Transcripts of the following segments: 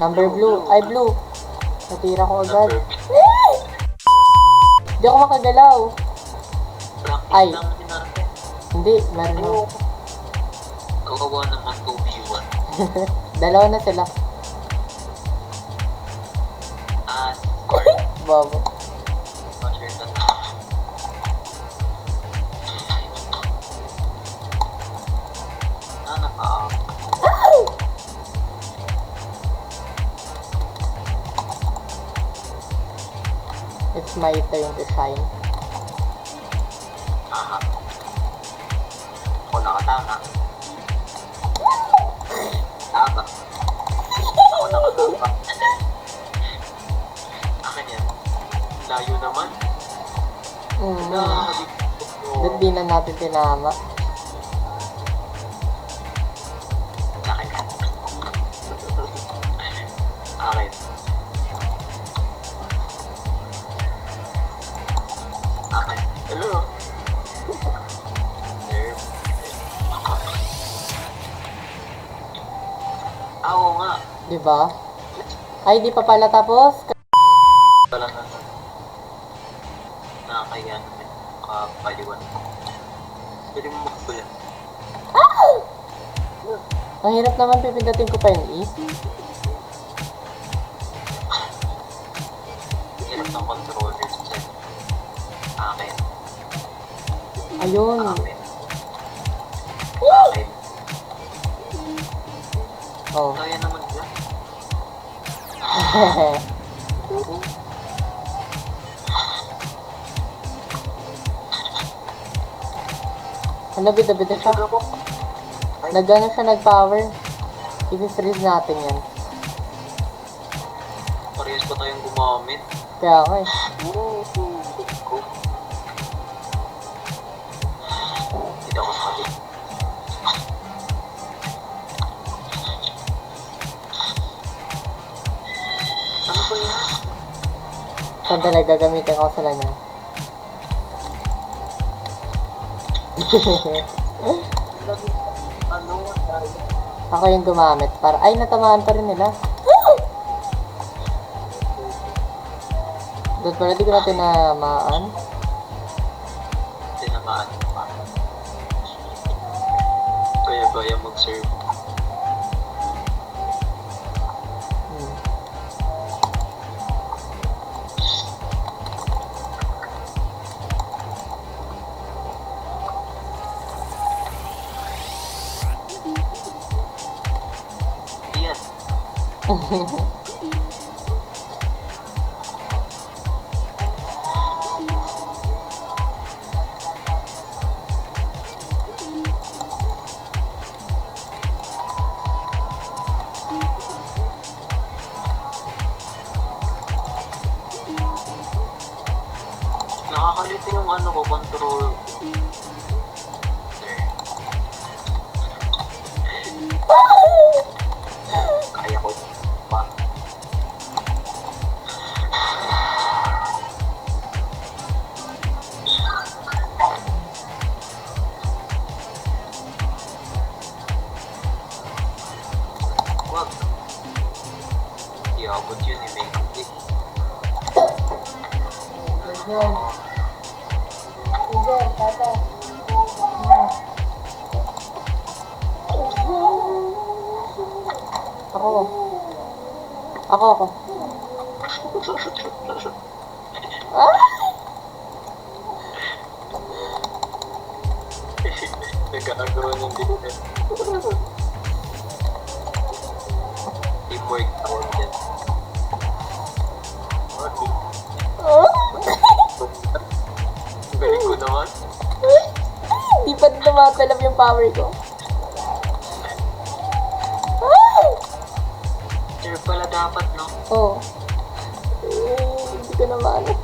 Number blue. Ay, blue. Natira ko agad. Hindi ako makagalaw. Ay. Hindi, meron ako. Kawawa naman 2v1. Dalawa na sila. Babo. It's my turn to shine. Ako nakatama. Tama. Ako nakatama. Akin yan. Layo naman. Ba't di na natin tinama? Akin yan. Akin. Akin. Hello. Oo nga. Diba? Ay, di pa pala tapos. Wala na. Nakakaya naman. Kapaliwan. Pwede mo magpula. Ang hirap naman pipindatin ko pa yung E. Hirap ng controller dyan. Akin. Ayun. Akin. Akin. Oh. Kaya naman nila. Ano, bida-bida siya? Nag-ano siya, nag-power. I-freeze natin yan. Parehas pa tayong gumamit. Kaya ako eh. Hindi ako sabi. Ano ba yan? Sandali, gagamitin ko sila niya. Ano? Ako yung gumamit. Para, ay, natamaan pa rin nila. Doon pala, di ko na tinamaan. Tinamaan pa. Kaya mag-serve. Nakakalito yung ano ko, control. Kaya ko pa. Wag. Hindi abot yun eh, may hindi. Ako. Ah! Nagkakaroon ng dito. Teamwork ako dyan. Galing ko naman. Di pa tumatalab yung power ko. Sure pala dapat, no? Oo. Hindi ko na maano.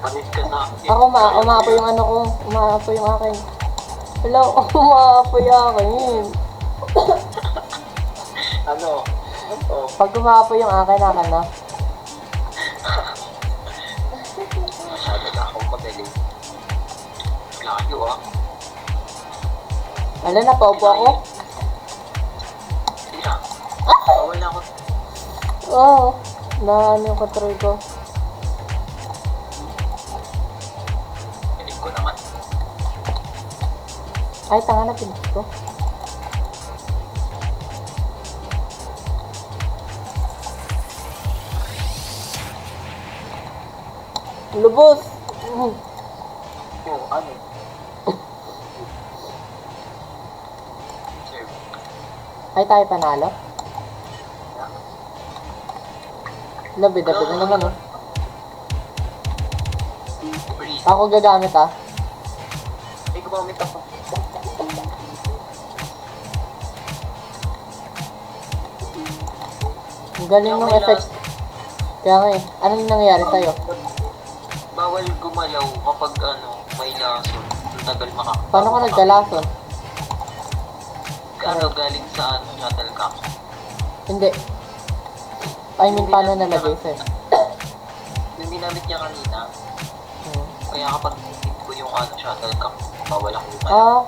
Panis ka sa akin. Ako umaapo yung ano ko. Umaapo yung akin. Hello, umaapo yung akin. Ano? Pag umaapo yung akin na. Masyado na akong magaling. Layo ah. Wala na, paupo ako. Yeah. na ako. Oo. Na ano yung control ko. Pinig ko naman. Ay, tanga na pinig ko. Lubos! Oo, ano? Sir, Ay, tayo panalo? Labi-dabi na naman, oh. breathe. Ako gagamit, ah. Ay, gumamit ako. Ang galing ng effect. Kaya nga eh. Anong nangyayari sa'yo? Bawal gumalaw kapag ano, may lason. Ang tagal makakapag. Paano ka nagkalason? Ano, galing sa ano, shuttlecock. Hindi. I mean, paano nalagay sa'yo? Yung ginamit niya kanina, Hmm. kaya kapag hit ko yung ano, shuttlecock, bawal ako gumalaw. Ah,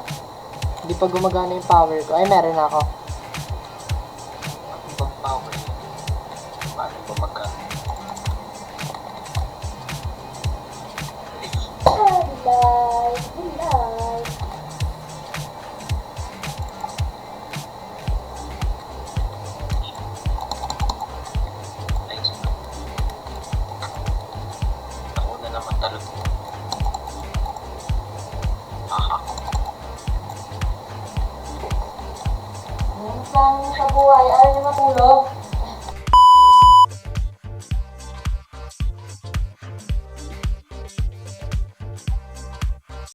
hindi pa gumagana yung power ko. Ay, meron na ako. Ano bang power? Paano ba magkano? Nice. Ako na naman talog. Aha. Yung sa buhay, ayaw niya matulog.